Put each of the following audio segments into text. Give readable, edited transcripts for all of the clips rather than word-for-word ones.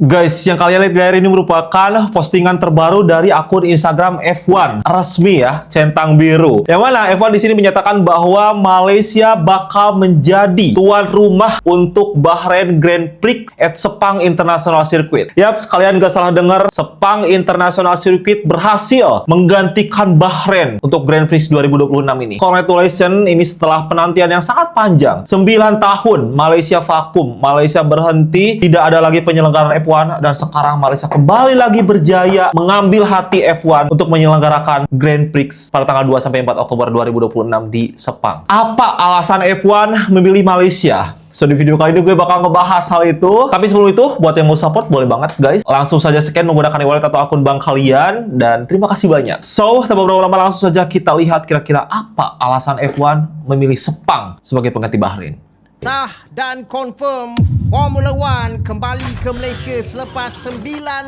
Guys, yang kalian lihat di layar ini merupakan postingan terbaru dari akun Instagram F1 resmi ya, centang biru. Yang mana F1 di sini menyatakan bahwa Malaysia bakal menjadi tuan rumah untuk Bahrain Grand Prix at Sepang International Circuit. Yap, kalian gak salah dengar, Sepang International Circuit berhasil menggantikan Bahrain untuk Grand Prix 2026 ini. Congratulations, ini setelah penantian yang sangat panjang. 9 tahun Malaysia vakum, Malaysia berhenti, tidak ada lagi penyelenggaraan F1. Dan sekarang Malaysia kembali lagi berjaya mengambil hati F1 untuk menyelenggarakan Grand Prix pada tanggal 2-4 Oktober 2026 di Sepang. Apa alasan F1 memilih Malaysia? So, di video kali ini gue bakal ngebahas hal itu. Tapi sebelum itu, buat yang mau support, boleh banget guys. Langsung saja scan menggunakan e-wallet atau akun bank kalian. Dan terima kasih banyak. So, tanpa berlama-lama langsung saja kita lihat kira-kira apa alasan F1 memilih Sepang sebagai pengganti Bahrain. Sah dan confirm Formula One kembali ke Malaysia selepas 9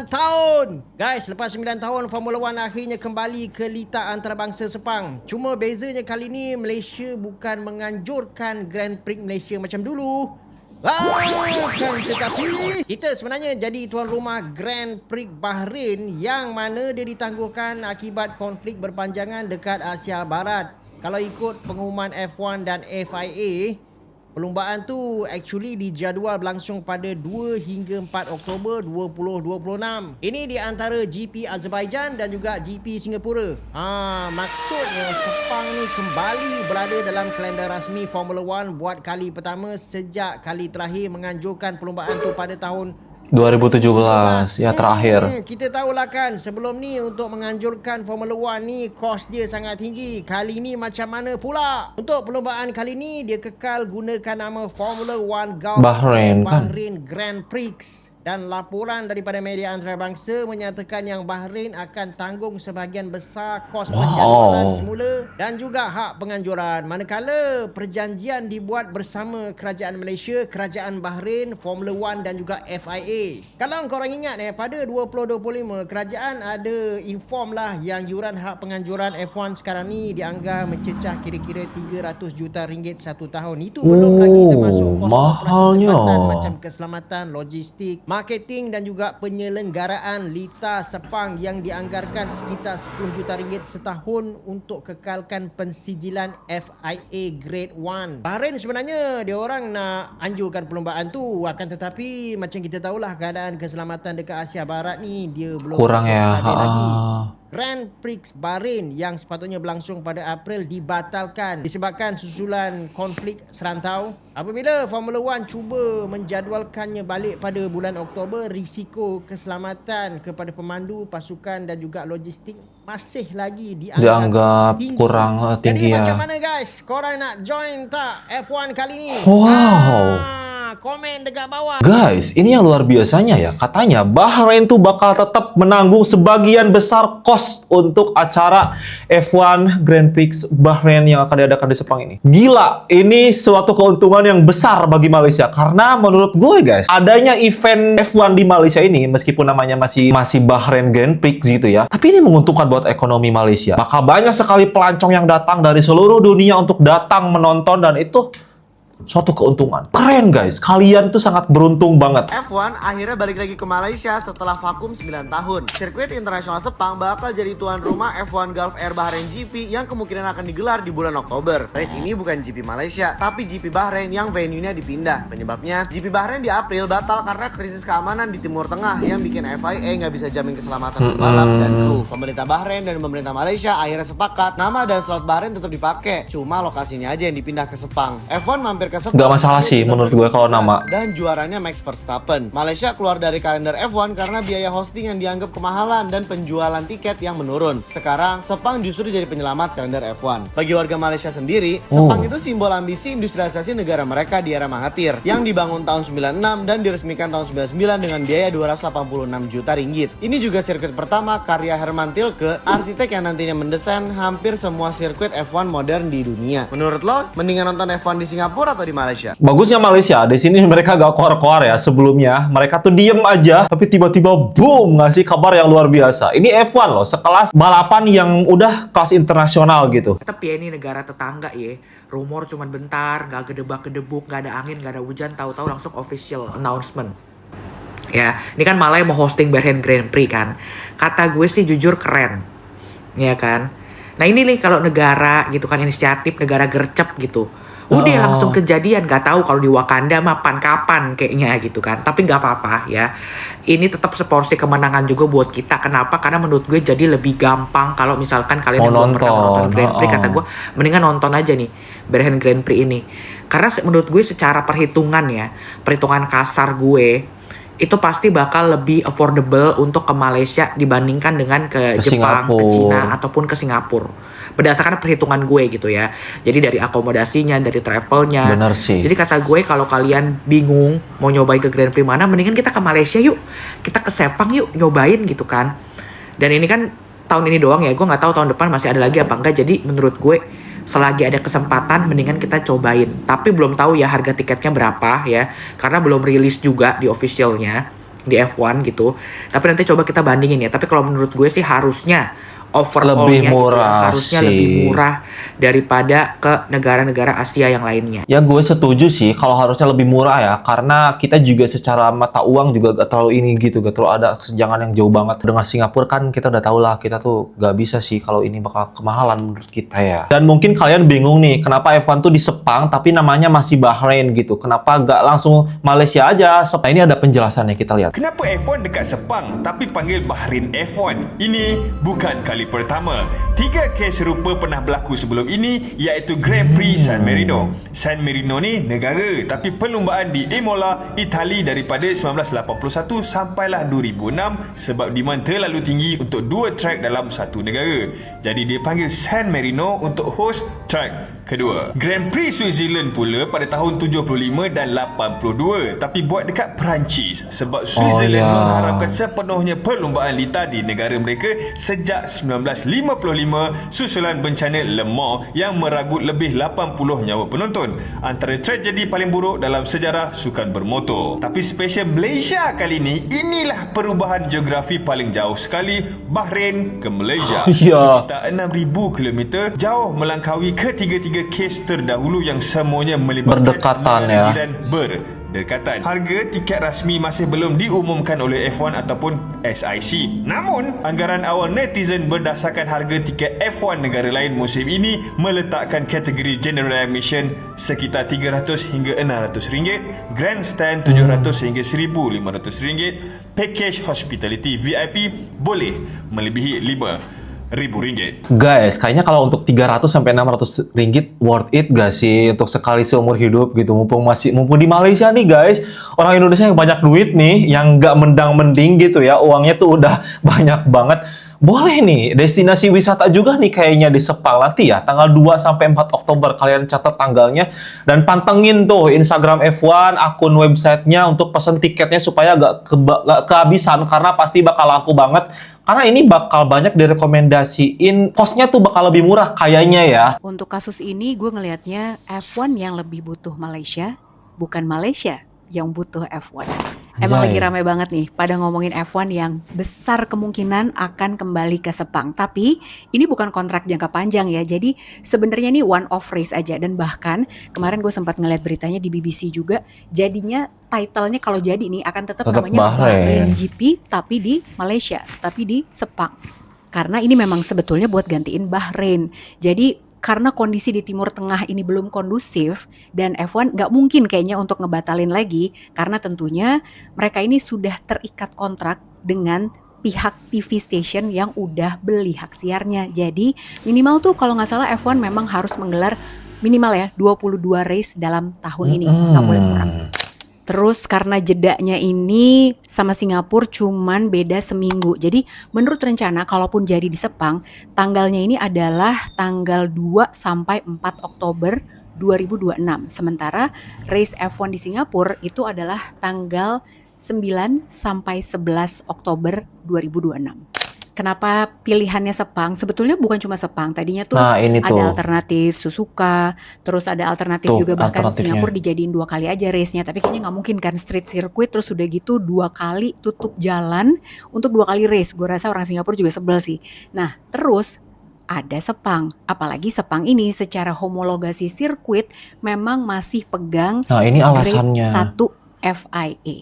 tahun. Guys, selepas 9 tahun Formula One akhirnya kembali ke litar antarabangsa Sepang. Cuma bezanya kali ni Malaysia bukan menganjurkan Grand Prix Malaysia macam dulu. Tetapi kita sebenarnya jadi tuan rumah Grand Prix Bahrain yang mana dia ditangguhkan akibat konflik berpanjangan dekat Asia Barat. Kalau ikut pengumuman F1 dan FIA, perlombaan tu actually dijadual berlangsung pada 2 hingga 4 Oktober 2026. Ini di antara GP Azerbaijan dan juga GP Singapura. Maksudnya Sepang ni kembali berada dalam kalender rasmi Formula One buat kali pertama sejak kali terakhir menganjurkan perlombaan tu pada tahun 2017 ya terakhir. Kita tahulah kan sebelum ni untuk menganjurkan Formula One ni kos dia sangat tinggi. Kali ni macam mana pula? Untuk perlombaan kali ni dia kekal gunakan nama Formula One Gulf Bahrain Grand Prix. Dan laporan daripada media antarabangsa menyatakan yang Bahrain akan tanggung sebahagian besar kos penjadualan semula dan juga hak penganjuran. Manakala perjanjian dibuat bersama Kerajaan Malaysia, Kerajaan Bahrain, Formula One dan juga FIA. Kalau korang ingat pada 2025 kerajaan ada inform lah yang yuran hak penganjuran F1 sekarang ni dianggap mencecah kira-kira 300 juta ringgit satu tahun. Itu belum lagi termasuk kos operasi tempatan macam keselamatan, logistik, marketing dan juga penyelenggaraan litar Sepang yang dianggarkan sekitar 10 juta ringgit setahun untuk kekalkan pensijilan FIA Grade 1. Bahrain sebenarnya dia orang nak anjurkan perlombaan tu, akan tetapi macam kita tahulah keadaan keselamatan dekat Asia Barat ni dia belum kurang ya lagi. Grand Prix Bahrain yang sepatutnya berlangsung pada April dibatalkan disebabkan susulan konflik serantau. Apabila Formula One cuba menjadualkannya balik pada bulan Oktober, risiko keselamatan kepada pemandu, pasukan dan juga logistik masih lagi dianggap tinggi. Kurang tinggi. Jadi macam mana guys? Korang nak join tak F1 kali ni? Wow. Komen dekat bawah. Guys, ini yang luar biasanya ya. Katanya Bahrain tuh bakal tetap menanggung sebagian besar kos untuk acara F1 Grand Prix Bahrain yang akan diadakan di Sepang ini. Gila, ini suatu keuntungan yang besar bagi Malaysia. Karena menurut gue guys, adanya event F1 di Malaysia ini, meskipun namanya masih Bahrain Grand Prix gitu ya, tapi ini menguntungkan buat ekonomi Malaysia. Maka banyak sekali pelancong yang datang dari seluruh dunia untuk datang menonton dan itu suatu keuntungan. Keren guys, kalian tuh sangat beruntung banget. F1 akhirnya balik lagi ke Malaysia setelah vakum 9 tahun. Sirkuit internasional Sepang bakal jadi tuan rumah F1 Gulf Air Bahrain GP yang kemungkinan akan digelar di bulan Oktober. Race ini bukan GP Malaysia, tapi GP Bahrain yang venue-nya dipindah. Penyebabnya, GP Bahrain di April batal karena krisis keamanan di Timur Tengah yang bikin FIA nggak bisa jamin keselamatan pembalap dan kru. Pemerintah Bahrain dan pemerintah Malaysia akhirnya sepakat nama dan slot Bahrain tetap dipakai, cuma lokasinya aja yang dipindah ke Sepang. F1 mampir ke Sepang. Gak masalah sih menurut gue kalau nama. Dan juaranya Max Verstappen. Malaysia keluar dari kalender F1 karena biaya hosting yang dianggap kemahalan dan penjualan tiket yang menurun. Sekarang Sepang justru jadi penyelamat kalender F1. Bagi warga Malaysia sendiri, Sepang itu simbol ambisi industrialisasi negara mereka di era Mahathir yang dibangun tahun 96 dan diresmikan tahun 99 dengan biaya 286 juta ringgit. Ini juga sirkuit pertama karya Herman Tilke, arsitek yang nantinya mendesain hampir semua sirkuit F1 modern di dunia. Menurut lo, mendingan nonton F1 di Singapura atau di Malaysia? Bagusnya Malaysia, di sini mereka gak koar-koar ya. Sebelumnya mereka tuh diem aja, tapi tiba-tiba boom ngasih kabar yang luar biasa. Ini F1 loh, sekelas balapan yang udah kelas internasional gitu. Tapi ya ini negara tetangga ya, rumor cuman bentar, gak gedebak-gedebuk, gak ada angin, gak ada hujan, tahu-tahu langsung official announcement. Ya, ini kan Malai mau hosting Bahrain Grand Prix kan. Kata gue sih jujur keren. Ya kan? Nah ini nih kalau negara gitu kan, inisiatif negara gercep gitu. Udah langsung kejadian, gak tahu kalau di Wakanda mah kapan kayaknya gitu kan. Tapi gak apa-apa ya. Ini tetap seporsi kemenangan juga buat kita. Kenapa? Karena menurut gue jadi lebih gampang kalau misalkan kalian yang belum pernah menonton Grand Prix, kata gue mendingan nonton aja nih Bahrain Grand Prix ini. Karena menurut gue secara perhitungan ya, perhitungan kasar gue, itu pasti bakal lebih affordable untuk ke Malaysia dibandingkan dengan ke Jepang, ke Cina, ataupun ke Singapura. Berdasarkan perhitungan gue gitu ya. Jadi dari akomodasinya, dari travelnya. Bener sih. Jadi kata gue kalau kalian bingung mau nyobain ke Grand Prix mana, mendingan kita ke Malaysia yuk. Kita ke Sepang yuk, nyobain gitu kan. Dan ini kan tahun ini doang ya. Gue nggak tahu tahun depan masih ada lagi apa enggak. Jadi menurut gue selagi ada kesempatan mendingan kita cobain. Tapi belum tahu ya harga tiketnya berapa ya. Karena belum rilis juga di officialnya, di F1 gitu. Tapi nanti coba kita bandingin ya. Tapi kalau menurut gue sih harusnya overall-nya lebih murah gitu, harusnya sih. lebih murah daripada ke negara-negara Asia yang lainnya. Ya gue setuju sih kalau harusnya lebih murah ya, karena kita juga secara mata uang juga gak terlalu ini gitu, gak terlalu ada kesenjangan yang jauh banget. Dengan Singapura kan kita udah tahu lah, kita tuh gak bisa sih kalau ini bakal kemahalan menurut kita ya. Dan mungkin kalian bingung nih, kenapa F1 tuh di Sepang tapi namanya masih Bahrain gitu, kenapa gak langsung Malaysia aja? Nah ini ada penjelasannya, kita lihat. Kenapa F1 dekat Sepang tapi panggil Bahrain F1? Ini bukan kali pertama. 3 kes serupa pernah berlaku sebelum ini, iaitu Grand Prix San Marino. San Marino ni negara, tapi perlumbaan di Imola, Itali daripada 1981 sampailah 2006 sebab demand terlalu tinggi untuk 2 track dalam satu negara. Jadi dia panggil San Marino untuk host track kedua. Grand Prix Switzerland pula pada tahun 75 dan 82, tapi buat dekat Perancis sebab Switzerland mengharapkan sepenuhnya perlumbaan litar di negara mereka sejak 1955 susulan bencana Le Mans yang meragut lebih 80 nyawa penonton, antara tragedi paling buruk dalam sejarah sukan bermotor. Tapi special Malaysia kali ini, inilah perubahan geografi paling jauh sekali, Bahrain ke Malaysia. Sekitar 6,000 km jauh melangkaui ketiga-tiga kes terdahulu yang semuanya melibatkan berdekatan ya. dan berdekatan. Harga tiket rasmi masih belum diumumkan oleh F1 ataupun SIC. Namun, anggaran awal netizen berdasarkan harga tiket F1 negara lain musim ini meletakkan kategori General Admission sekitar RM300 hingga RM600, Grandstand RM700 hingga RM1,500, Package Hospitality VIP boleh melebihi RM5,000. Guys, kayaknya kalau untuk 300 sampai 600 ringgit worth it gak sih untuk sekali seumur hidup gitu, mumpung di Malaysia nih guys. Orang Indonesia yang banyak duit nih, yang gak mendang-mending gitu ya, uangnya tuh udah banyak banget. Boleh nih, destinasi wisata juga nih kayaknya di Sepang nanti ya, tanggal 2 sampai 4 Oktober. Kalian catat tanggalnya dan pantengin tuh Instagram F1, akun websitenya untuk pesan tiketnya supaya gak kehabisan, karena pasti bakal laku banget. Karena ini bakal banyak direkomendasiin, costnya tuh bakal lebih murah kayaknya ya. Untuk kasus ini gue ngelihatnya F1 yang lebih butuh Malaysia, bukan Malaysia yang butuh F1. Emang lagi ramai banget nih pada ngomongin F1 yang besar kemungkinan akan kembali ke Sepang. Tapi ini bukan kontrak jangka panjang ya. Jadi sebenarnya ini one off race aja. Dan bahkan kemarin gue sempat ngeliat beritanya di BBC juga. Jadinya title-nya kalau jadi nih akan tetap namanya Bahrain GP, tapi di Malaysia, tapi di Sepang. Karena ini memang sebetulnya buat gantiin Bahrain. Jadi karena kondisi di Timur Tengah ini belum kondusif dan F1 nggak mungkin kayaknya untuk ngebatalin lagi, karena tentunya mereka ini sudah terikat kontrak dengan pihak TV station yang udah beli hak siarnya. Jadi minimal tuh kalau nggak salah F1 memang harus menggelar minimal ya 22 race dalam tahun ini, nggak boleh kurang. Terus karena jedanya ini sama Singapura cuman beda seminggu. Jadi menurut rencana kalaupun jadi di Sepang, tanggalnya ini adalah tanggal 2 sampai 4 Oktober 2026. Sementara race F1 di Singapura itu adalah tanggal 9 sampai 11 Oktober 2026. Kenapa pilihannya Sepang? Sebetulnya bukan cuma Sepang. Tadinya tuh ada alternatif Suzuka, terus ada alternatif juga bahkan Singapura dijadiin 2 kali aja race-nya. Tapi kayaknya nggak mungkin kan street circuit terus udah gitu 2 kali tutup jalan untuk 2 kali race. Gue rasa orang Singapura juga sebel sih. Nah terus ada Sepang. Apalagi Sepang ini secara homologasi sirkuit memang masih pegang ini alasannya. grade 1 FIA.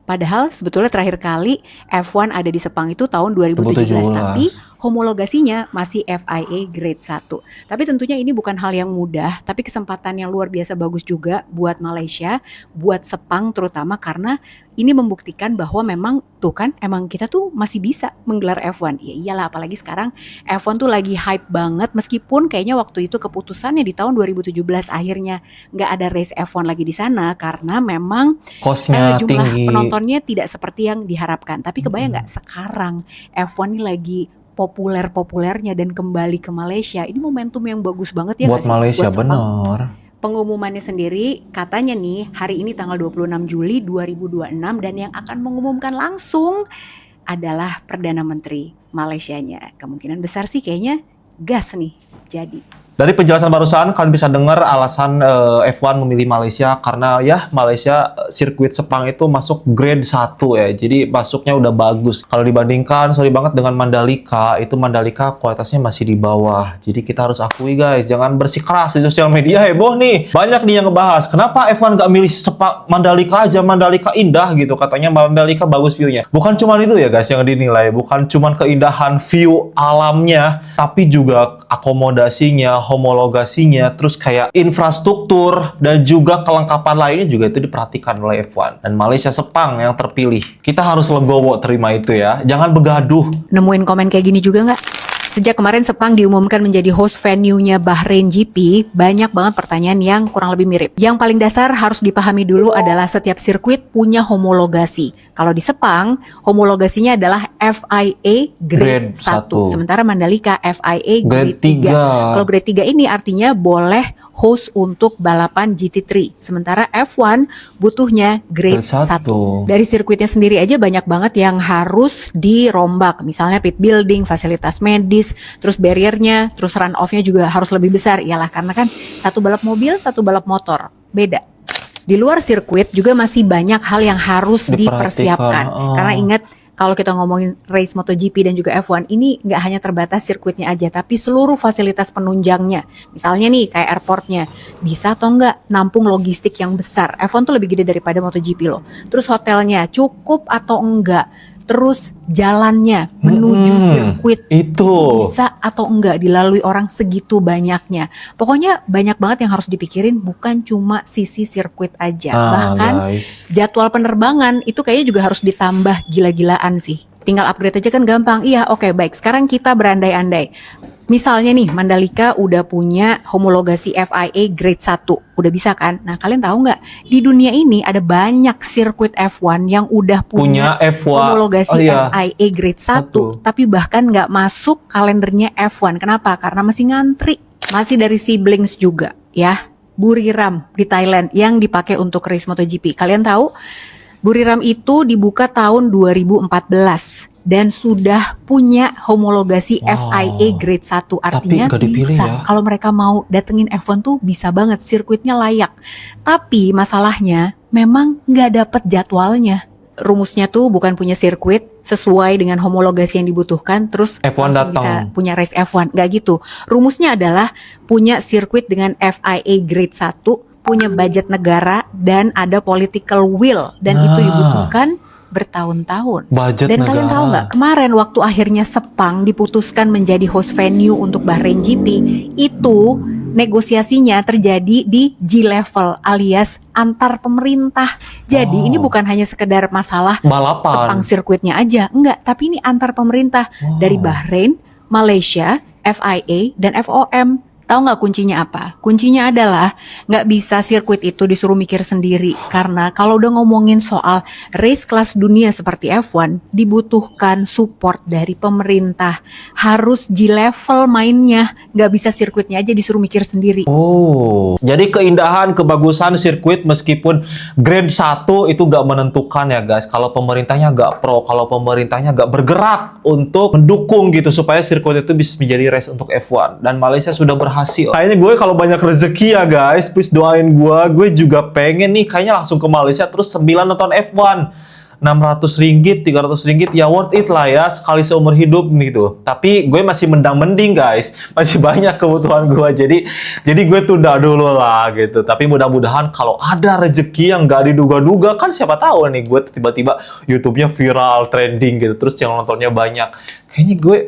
Padahal sebetulnya terakhir kali F1 ada di Sepang itu tahun 2017, 2017. tapi homologasinya masih FIA Grade 1. Tapi tentunya ini bukan hal yang mudah, tapi kesempatan yang luar biasa bagus juga buat Malaysia, buat Sepang terutama, karena ini membuktikan bahwa memang tuh kan emang kita tuh masih bisa menggelar F1. Ya iyalah, apalagi sekarang F1 tuh lagi hype banget, meskipun kayaknya waktu itu keputusannya di tahun 2017 akhirnya nggak ada race F1 lagi di sana karena memang Kosnya jumlah tinggi. penontonnya tidak seperti yang diharapkan. Tapi kebayang nggak sekarang F1 ini lagi populer-populernya dan kembali ke Malaysia. Ini momentum yang bagus banget ya Buat nggak sih? Malaysia, Buat Sepang. bener. Pengumumannya sendiri katanya nih hari ini tanggal 26 Juli 2026 dan yang akan mengumumkan langsung adalah Perdana Menteri Malaysianya. Kemungkinan besar sih kayaknya gas nih jadi. Dari penjelasan barusan, kalian bisa dengar alasan F1 memilih Malaysia karena ya Malaysia sirkuit Sepang itu masuk grade 1 ya. Jadi masuknya udah bagus. Kalau dibandingkan, sorry banget dengan Mandalika, itu Mandalika kualitasnya masih di bawah. Jadi kita harus akui guys, jangan bersikeras di sosial media heboh nih. Banyak nih yang ngebahas, kenapa F1 nggak milih Mandalika aja, Mandalika indah gitu. Katanya Mandalika bagus view-nya. Bukan cuma itu ya guys yang dinilai, bukan cuma keindahan view alamnya, tapi juga akomodasinya, homologasinya, terus kayak infrastruktur dan juga kelengkapan lainnya juga itu diperhatikan oleh F1. Dan Malaysia Sepang yang terpilih. Kita harus legowo terima itu ya. Jangan begaduh. Nemuin komen kayak gini juga nggak? Sejak kemarin Sepang diumumkan menjadi host venue-nya Bahrain GP, banyak banget pertanyaan yang kurang lebih mirip. Yang paling dasar harus dipahami dulu adalah setiap sirkuit punya homologasi. Kalau di Sepang, homologasinya adalah FIA Grade 1. Sementara Mandalika FIA Grade 3. Kalau Grade 3 ini artinya boleh host untuk balapan GT3. Sementara F1 butuhnya Grade 1. Dari sirkuitnya sendiri aja banyak banget yang harus dirombak. Misalnya pit building, fasilitas medis, terus barriernya, terus run off-nya juga harus lebih besar. Iyalah karena kan satu balap mobil, satu balap motor. Beda. Di luar sirkuit juga masih banyak hal yang harus dipersiapkan. Karena ingat, kalau kita ngomongin race MotoGP dan juga F1 ini nggak hanya terbatas sirkuitnya aja, tapi seluruh fasilitas penunjangnya. Misalnya nih kayak airportnya, bisa atau nggak nampung logistik yang besar. F1 tuh lebih gede daripada MotoGP loh. Terus hotelnya cukup atau enggak? Terus jalannya menuju sirkuit itu bisa atau enggak dilalui orang segitu banyaknya. Pokoknya banyak banget yang harus dipikirin, bukan cuma sisi sirkuit aja. Bahkan jadwal penerbangan itu kayaknya juga harus ditambah gila-gilaan sih. Tinggal upgrade aja kan gampang. Iya, oke, baik. Sekarang kita berandai-andai. Misalnya nih, Mandalika udah punya homologasi FIA Grade 1. Udah bisa kan? Nah, kalian tahu nggak? Di dunia ini ada banyak sirkuit F1 yang udah punya homologasi FIA Grade 1. Tapi bahkan nggak masuk kalendernya F1. Kenapa? Karena masih ngantri. Masih dari siblings juga, ya. Buriram di Thailand yang dipakai untuk race MotoGP. Kalian tahu? Buriram itu dibuka tahun 2014 dan sudah punya homologasi FIA Grade 1. Artinya bisa ya? Kalau mereka mau datengin F1 tuh bisa banget, sirkuitnya layak. Tapi masalahnya memang nggak dapet jadwalnya. Rumusnya tuh bukan punya sirkuit sesuai dengan homologasi yang dibutuhkan terus F1 langsung bisa punya race F1. Nggak gitu. Rumusnya adalah punya sirkuit dengan FIA Grade 1, punya budget negara, dan ada political will, dan itu dibutuhkan bertahun-tahun. Dan kalian tahu nggak, kemarin waktu akhirnya Sepang diputuskan menjadi host venue untuk Bahrain GP, itu negosiasinya terjadi di G-level alias antar pemerintah. Jadi ini bukan hanya sekedar masalah balapan Sepang sirkuitnya aja, enggak, tapi ini antar pemerintah dari Bahrain, Malaysia, FIA, dan FOM. Tahu nggak kuncinya apa? Kuncinya adalah nggak bisa sirkuit itu disuruh mikir sendiri. Karena kalau udah ngomongin soal race kelas dunia seperti F1, dibutuhkan support dari pemerintah. Harus G-level mainnya. Nggak bisa sirkuitnya aja disuruh mikir sendiri. Jadi keindahan, kebagusan sirkuit meskipun grade 1 itu nggak menentukan ya guys. Kalau pemerintahnya nggak pro, kalau pemerintahnya nggak bergerak untuk mendukung gitu supaya sirkuit itu bisa menjadi race untuk F1. Dan Malaysia sudah berhasil. Kayaknya gue kalau banyak rezeki ya guys, please doain gue juga pengen nih kayaknya langsung ke Malaysia terus 9 nonton F1. ringgit, 300 ringgit ya worth it lah ya sekali seumur hidup gitu. Tapi gue masih mending guys, masih banyak kebutuhan gue. Jadi gue tunda dulu lah gitu. Tapi mudah-mudahan kalau ada rezeki yang gak diduga-duga, kan siapa tahu nih gue tiba-tiba YouTube-nya viral, trending gitu, terus yang nontonnya banyak. Kayaknya gue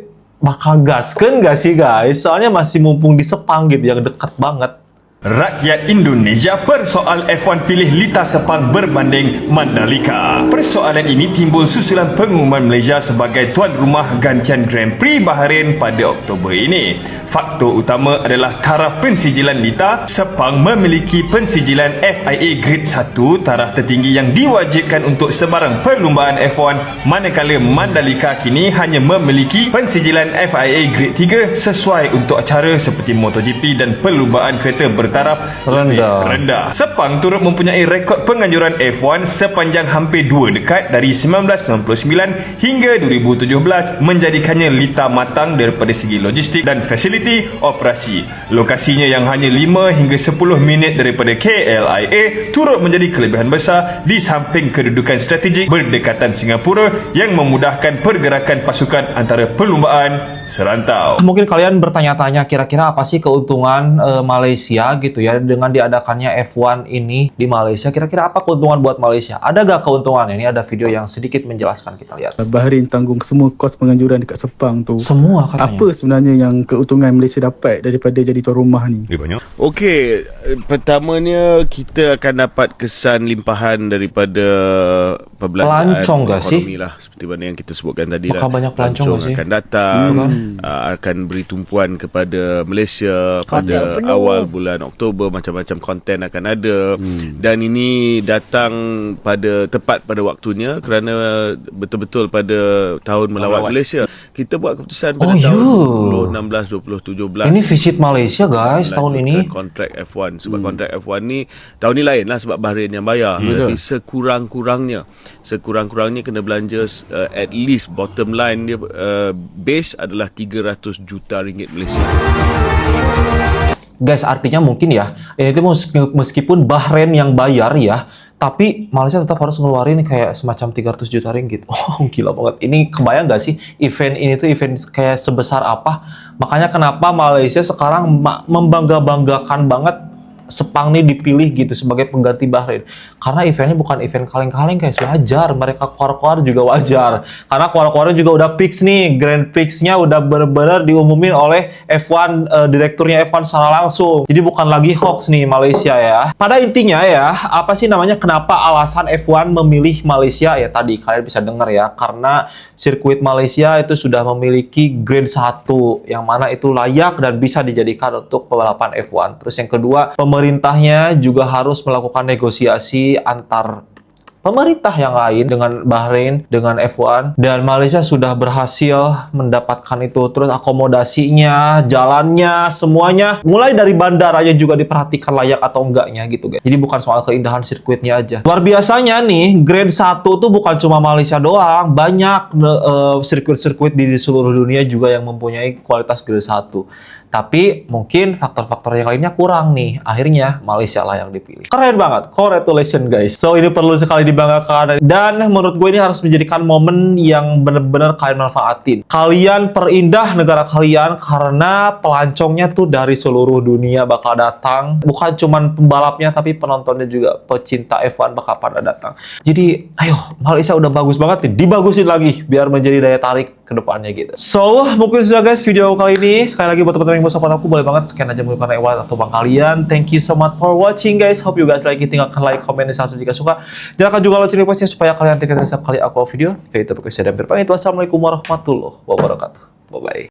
bakal gasken gak sih guys? Soalnya masih mumpung di Sepang gitu, yang dekat banget. Rakyat Indonesia, persoal F1 pilih Lita Sepang berbanding Mandalika. Persoalan ini timbul susulan pengumuman Malaysia sebagai tuan rumah gantian Grand Prix Bahrain pada Oktober ini. Faktor utama adalah taraf pensijilan Lita. Sepang memiliki pensijilan FIA Grade 1, taraf tertinggi yang diwajibkan untuk sebarang perlumbaan F1, manakala Mandalika kini hanya memiliki pensijilan FIA Grade 3 sesuai untuk acara seperti MotoGP dan perlumbaan kereta bertaraf rendah. Sepang turut mempunyai rekod penganjuran F1 sepanjang hampir 2 dekad dari 1999 hingga 2017, menjadikannya Lita matang daripada segi logistik dan fasiliti operasi. Lokasinya yang hanya 5 hingga 10 minit daripada KLIA turut menjadi kelebihan besar di samping kedudukan strategik berdekatan Singapura yang memudahkan pergerakan pasukan antara perlumbaan serantau. Mungkin kalian bertanya-tanya kira-kira apa sih keuntungan Malaysia gitu ya dengan diadakannya F1 ini di Malaysia. Kira-kira apa keuntungan buat Malaysia? Ada gak keuntungannya? Ini ada video yang sedikit menjelaskan, kita lihat. Bahrain tanggung semua kos penganjuran dekat Sepang tu. Semua katanya. Apa sebenarnya yang keuntungan Malaysia dapat daripada jadi tuan rumah ni? Okey, pertamanya kita akan dapat kesan limpahan daripada perbelanjaan pelancong gak sih? ekonomi lah, seperti mana yang kita sebutkan tadi lah. Bakal banyak pelancong gak sih? akan datang, akan beri tumpuan kepada Malaysia pada awal bulan Oktober, macam-macam konten akan ada. Dan ini datang tepat pada waktunya kerana betul-betul pada tahun melawat Malaysia. Kita buat keputusan pada tahun 2016, 2017. Ini visit Malaysia guys tahun ini. Kontrak F1 sebab kontrak F1 ni tahun ni lain lah sebab Bahrain yang bayar. Tapi sekurang-kurangnya kena belanja at least bottom line dia base adalah 300 juta ringgit Malaysia. Guys, artinya mungkin ya, ini tuh meskipun Bahrain yang bayar ya, tapi Malaysia tetap harus ngeluarin kayak semacam 300 juta ringgit. Oh, gila banget. Ini kebayang gak sih event ini tuh event kayak sebesar apa? Makanya kenapa Malaysia sekarang membangga-banggakan banget Sepang nih dipilih gitu sebagai pengganti Bahrain. Karena eventnya bukan event kaleng-kaleng guys, wajar. Mereka keluar-keluar juga wajar. Karena keluar-keluarnya juga udah fix nih. Grand Prix-nya udah benar-benar diumumin oleh F1, direkturnya F1 secara langsung. Jadi bukan lagi hoax nih Malaysia ya. Pada intinya ya, apa sih namanya kenapa alasan F1 memilih Malaysia? Ya tadi kalian bisa dengar ya. Karena sirkuit Malaysia itu sudah memiliki grade 1 yang mana itu layak dan bisa dijadikan untuk pembalapan F1. Terus yang kedua, pemerintahnya juga harus melakukan negosiasi antar pemerintah yang lain dengan Bahrain, dengan F1, dan Malaysia sudah berhasil mendapatkan itu. Terus akomodasinya, jalannya, semuanya, mulai dari bandaranya juga diperhatikan layak atau enggaknya gitu guys. Jadi bukan soal keindahan sirkuitnya aja. Luar biasanya nih, grade 1 tuh bukan cuma Malaysia doang, banyak sirkuit-sirkuit di seluruh dunia juga yang mempunyai kualitas grade 1. Tapi mungkin faktor-faktor yang lainnya kurang nih. Akhirnya Malaysia lah yang dipilih. Keren banget. Congratulations guys. So ini perlu sekali dibanggakan. Dan menurut gue ini harus menjadikan momen yang benar-benar kalian manfaatin. Kalian perindah negara kalian karena pelancongnya tuh dari seluruh dunia bakal datang. Bukan cuman pembalapnya tapi penontonnya juga, pecinta F1 bakal pada datang. Jadi ayo, Malaysia udah bagus banget nih. Dibagusin lagi biar menjadi daya tarik ke depannya gitu. So, mungkin sudah guys video kali ini. Sekali lagi buat teman-teman yang mau support aku, boleh banget scan aja menggunakan e-wallet atau bank kalian. Thank you so much for watching guys. Hope you guys like it. Tinggalkan like, komen, dan subscribe jika suka. Jangan juga lonceng requestnya supaya kalian tidak setiap kali aku video. Oke, itu pokoknya saya dan berpamit. Wassalamualaikum warahmatullahi wabarakatuh. Bye-bye.